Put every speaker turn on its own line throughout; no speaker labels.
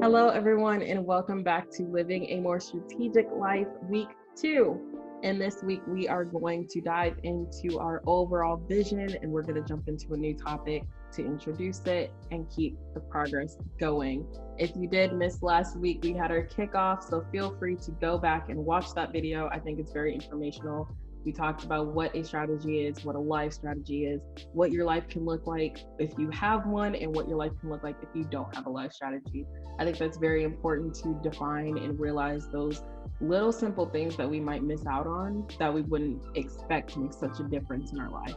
Hello, everyone, and welcome back to Living a More Strategic Life Week 2. And this week, we are going to dive into our overall vision, and we're going to jump into a new topic to introduce it and keep the progress going. If you did miss last week, we had our kickoff, so feel free to go back and watch that video. I think it's very informational. We talked about what a strategy is, what a life strategy is, what your life can look like if you have one, and what your life can look like if you don't have a life strategy. I think that's very important to define and realize those little simple things that we might miss out on that we wouldn't expect to make such a difference in our life.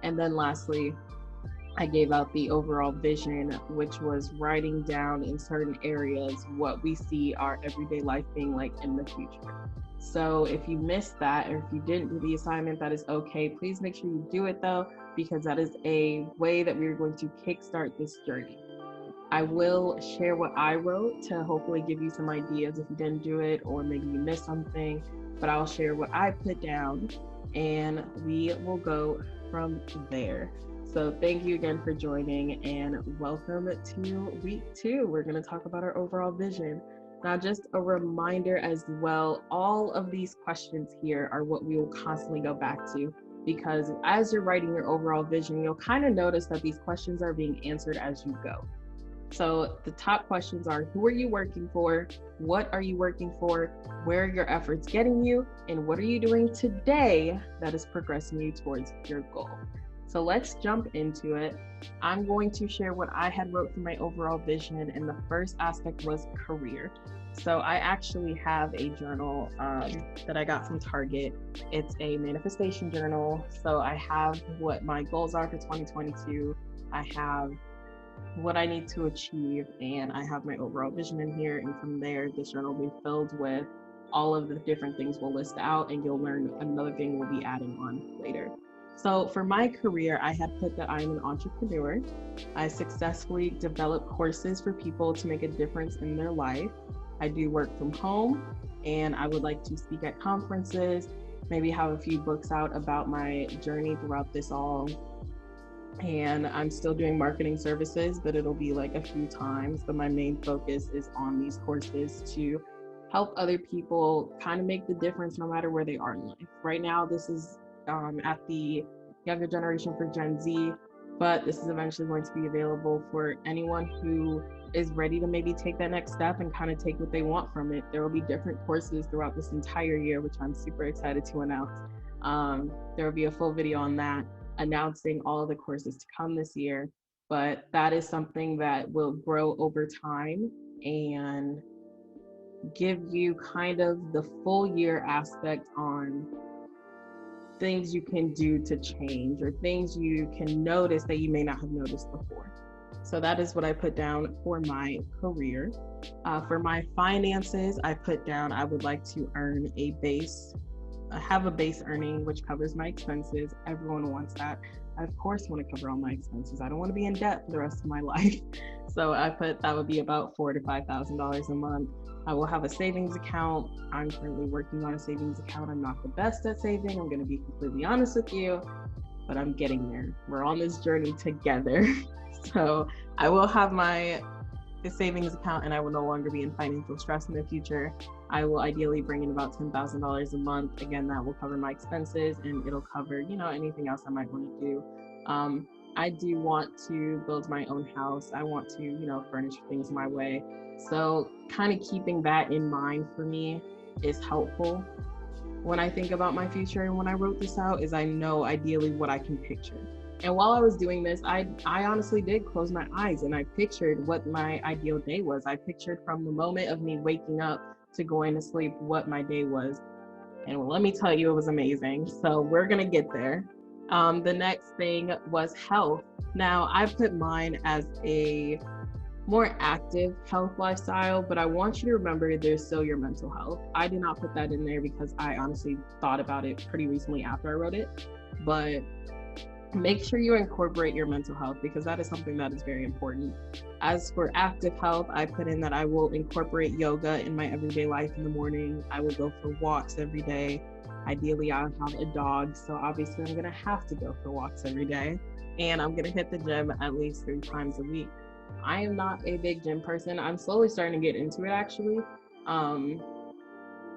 And then lastly, I gave out the overall vision, which was writing down in certain areas what we see our everyday life being like in the future. So if you missed that, or if you didn't do the assignment, that is okay. Please make sure you do it though, because that is a way that we're going to kickstart this journey. I will share what I wrote to hopefully give you some ideas if you didn't do it, or maybe you missed something, but I'll share what I put down and we will go from there. So thank you again for joining and welcome to week 2. We're going to talk about our overall vision. Now, just a reminder as well, all of these questions here are what we will constantly go back to, because as you're writing your overall vision, you'll kind of notice that these questions are being answered as you go. So the top questions are: who are you working for? What are you working for? Where are your efforts getting you? And what are you doing today that is progressing you towards your goal? So let's jump into it. I'm going to share what I had wrote for my overall vision, and the first aspect was career. So I actually have a journal that I got from Target. It's a manifestation journal. So I have what my goals are for 2022. I have what I need to achieve, and I have my overall vision in here. And from there, this journal will be filled with all of the different things we'll list out, and you'll learn another thing we'll be adding on later. So for my career, I had put that I'm an entrepreneur. I successfully develop courses for people to make a difference in their life. I do work from home, and I would like to speak at conferences, maybe have a few books out about my journey throughout this all. And I'm still doing marketing services, but it'll be like a few times. But my main focus is on these courses to help other people kind of make the difference no matter where they are in life. Right now, this is at the younger generation for Gen Z, but this is eventually going to be available for anyone who is ready to maybe take that next step and kind of take what they want from it. There will be different courses throughout this entire year, which I'm super excited to announce. There will be a full video on that, announcing all of the courses to come this year, but that is something that will grow over time and give you kind of the full year aspect on things you can do to change, or things you can notice that you may not have noticed before. So that is what I put down for my career. For my finances, I put down I would like to have a base earning which covers my expenses. Everyone wants that. I of course want to cover all my expenses. I don't want to be in debt for the rest of my life. So I put that would be about $4,000 to $5,000 a month. I will have a savings account. I'm currently working on a savings account. I'm not the best at saving, I'm going to be completely honest with you, but I'm getting there. We're on this journey together. So I will have my savings account, and I will no longer be in financial stress in the future. I will ideally bring in about $10,000 a month. Again, that will cover my expenses, and it'll cover, anything else I might want to do. I do want to build my own house. I want to, furnish things my way. So kind of keeping that in mind for me is helpful when I think about my future. And when I wrote this out, is I know ideally what I can picture. And while I was doing this, I honestly did close my eyes and I pictured what my ideal day was. I pictured from the moment of me waking up to going to sleep what my day was. And let me tell you, it was amazing. So we're going to get there. The next thing was health. Now, I put mine as a more active health lifestyle, but I want you to remember there's still your mental health. I did not put that in there because I honestly thought about it pretty recently after I wrote it. But make sure you incorporate your mental health, because that is something that is very important. As for active health, I put in that I will incorporate yoga in my everyday life in the morning. I will go for walks every day. Ideally, I'll have a dog, so obviously I'm going to have to go for walks every day. And I'm going to hit the gym at least 3 times a week. I am not a big gym person. I'm slowly starting to get into it actually. Um,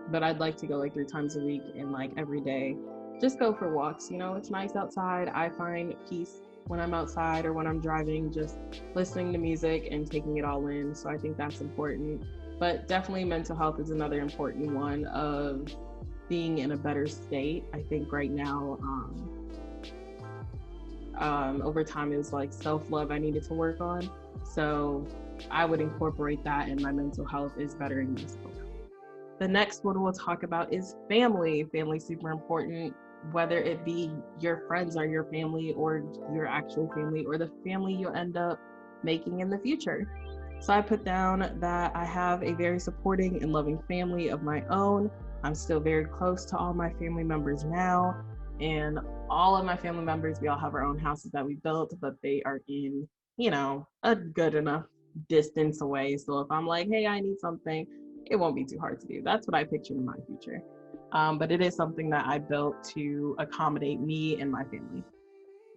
but I'd like to go like 3 times a week and like every day just go for walks. You know, it's nice outside. I find peace when I'm outside or when I'm driving, just listening to music and taking it all in. So I think that's important. But definitely mental health is another important one of being in a better state. I think right now, over time, it was like self-love I needed to work on. So I would incorporate that in my mental health is bettering myself. The next one we'll talk about is family. Family is super important, whether it be your friends or your family or your actual family or the family you'll end up making in the future. So I put down that I have a very supporting and loving family of my own. I'm still very close to all my family members now. And all of my family members, we all have our own houses that we built, but they are in, a good enough distance away. So if I'm like, hey, I need something, it won't be too hard to do. That's what I picture in my future. But it is something that I built to accommodate me and my family.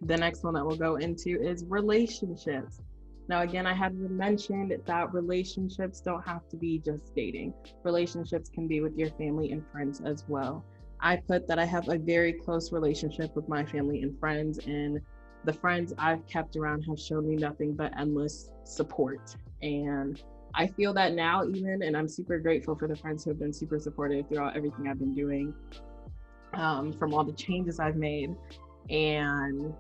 The next one that we'll go into is relationships. Now, again, I had mentioned that relationships don't have to be just dating. Relationships can be with your family and friends as well. I put that I have a very close relationship with my family and friends, and the friends I've kept around have shown me nothing but endless support. And I feel that now even, and I'm super grateful for the friends who have been super supportive throughout everything I've been doing, from all the changes I've made. And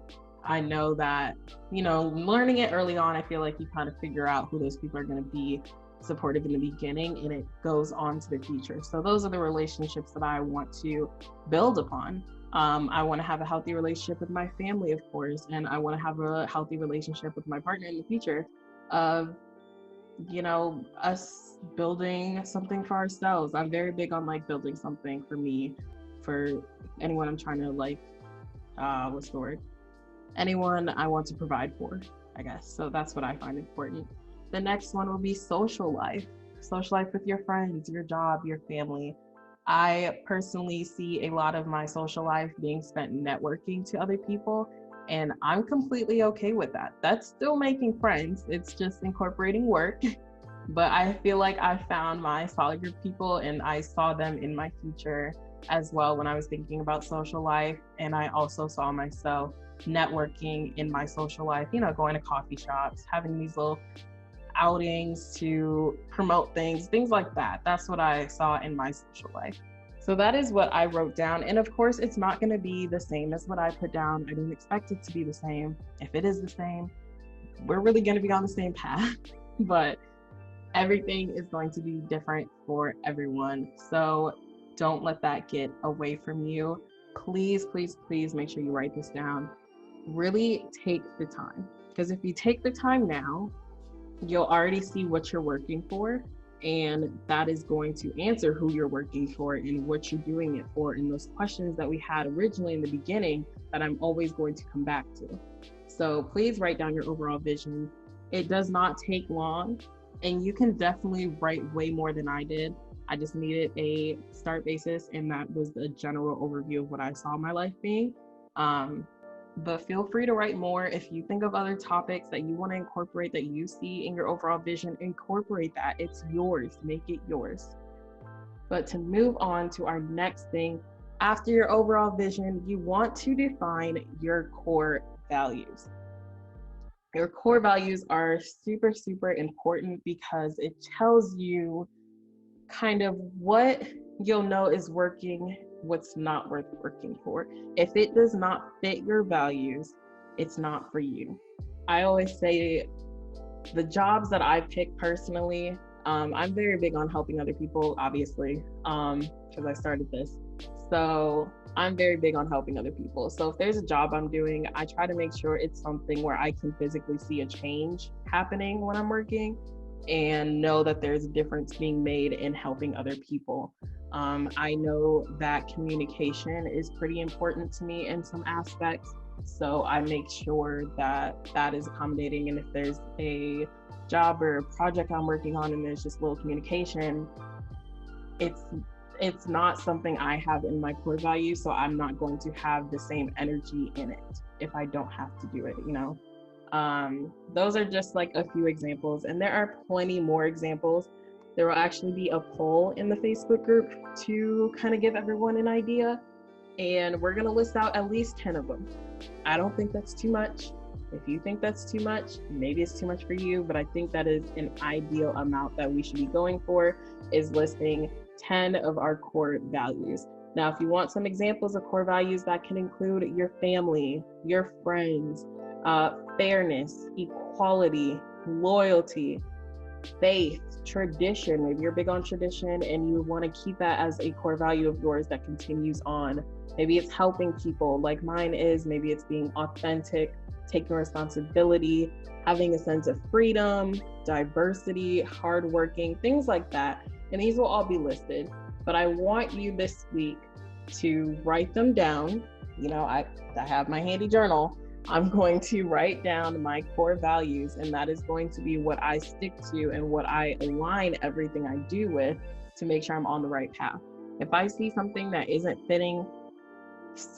I know that, learning it early on, I feel like you kind of figure out who those people are going to be supportive in the beginning, and it goes on to the future. So those are the relationships that I want to build upon. I want to have a healthy relationship with my family, of course, and I want to have a healthy relationship with my partner in the future of, us building something for ourselves. I'm very big on like building something for me, for anyone I'm trying to like, what's the word? Anyone I want to provide for, I guess. So that's what I find important. The next one will be social life. Social life with your friends, your job, your family. I personally see a lot of my social life being spent networking to other people, and I'm completely okay with that. That's still making friends. It's just incorporating work. But I feel like I found my solid group of people, and I saw them in my future as well when I was thinking about social life. And I also saw myself networking in my social life, going to coffee shops, having these little outings to promote things like that. That's what I saw in my social life. So that is what I wrote down. And of course, it's not going to be the same as what I put down. I didn't expect it to be the same. If it is the same, we're really going to be on the same path. But everything is going to be different for everyone. So don't let that get away from you. Please, please, please make sure you write this down. Really take the time. Because if you take the time now, you'll already see what you're working for, and that is going to answer who you're working for and what you're doing it for, and those questions that we had originally in the beginning that I'm always going to come back to. So please write down your overall vision. It does not take long, and you can definitely write way more than I did. I just needed a start basis, and that was the general overview of what I saw my life being. But feel free to write more. If you think of other topics that you want to incorporate that you see in your overall vision, incorporate that. It's yours. Make it yours. But to move on to our next thing, after your overall vision, you want to define your core values. Your core values are super, super important because it tells you kind of what you'll know is working, what's not worth working for. If it does not fit your values, it's not for you. I always say the jobs that I pick personally, I'm very big on helping other people, obviously, because I started this. So I'm very big on helping other people. So if there's a job I'm doing, I try to make sure it's something where I can physically see a change happening when I'm working and know that there's a difference being made in helping other people. I know that communication is pretty important to me in some aspects, so I make sure that that is accommodating. And if there's a job or a project I'm working on and there's just little communication, it's not something I have in my core values, so I'm not going to have the same energy in it if I don't have to do it, Those are just like a few examples, and there are plenty more examples. There will actually be a poll in the Facebook group to kind of give everyone an idea, and we're going to list out at least 10 of them. I don't think that's too much. If you think that's too much, maybe it's too much for you, but I think that is an ideal amount that we should be going for, is listing 10 of our core values. Now, if you want some examples of core values, that can include your family, your friends, fairness, equality, loyalty, faith, tradition. Maybe you're big on tradition and you want to keep that as a core value of yours that continues on. Maybe it's helping people like mine is. Maybe it's being authentic, taking responsibility, having a sense of freedom, diversity, hardworking, things like that. And these will all be listed. But I want you this week to write them down. You know, I have my handy journal. I'm going to write down my core values, and that is going to be what I stick to and what I align everything I do with to make sure I'm on the right path. If I see something that isn't fitting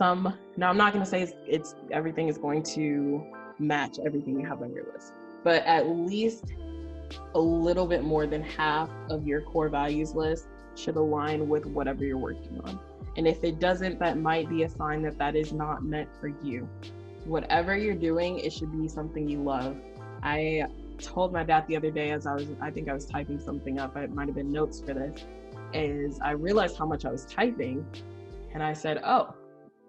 now I'm not going to say it's everything is going to match everything you have on your list, but at least a little bit more than half of your core values list should align with whatever you're working on. And if it doesn't, that might be a sign that that is not meant for you. Whatever you're doing, it should be something you love. I told my dad the other day as I think I was typing something up, it might have been notes for this, is I realized how much I was typing, and I said, oh,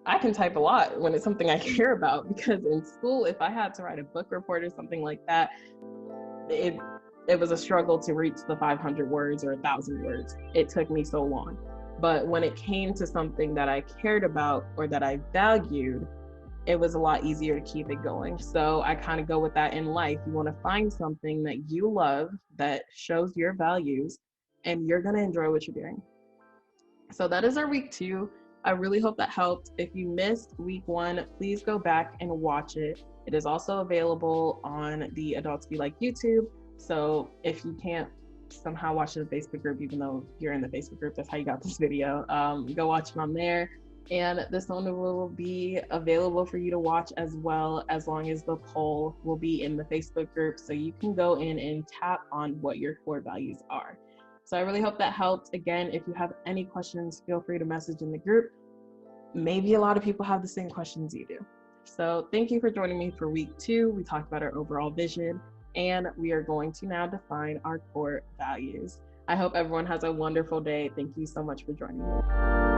I can type a lot when it's something I care about, because in school, if I had to write a book report or something like that, it was a struggle to reach the 500 words or 1,000 words. It took me so long. But when it came to something that I cared about or that I valued, it was a lot easier to keep it going. So I kind of go with that in life. You want to find something that you love, that shows your values, and you're going to enjoy what you're doing. So that is our week 2. I really hope that helped. If you missed week 1, please go back and watch it. It is also available on the Adults Be Like YouTube. So if you can't somehow watch it in the Facebook group, even though you're in the Facebook group, that's how you got this video, go watch it on there. And this one will be available for you to watch as well, as long as the poll will be in the Facebook group. So you can go in and tap on what your core values are. So I really hope that helped. Again, if you have any questions, feel free to message in the group. Maybe a lot of people have the same questions you do. So thank you for joining me for week 2. We talked about our overall vision, and we are going to now define our core values. I hope everyone has a wonderful day. Thank you so much for joining me.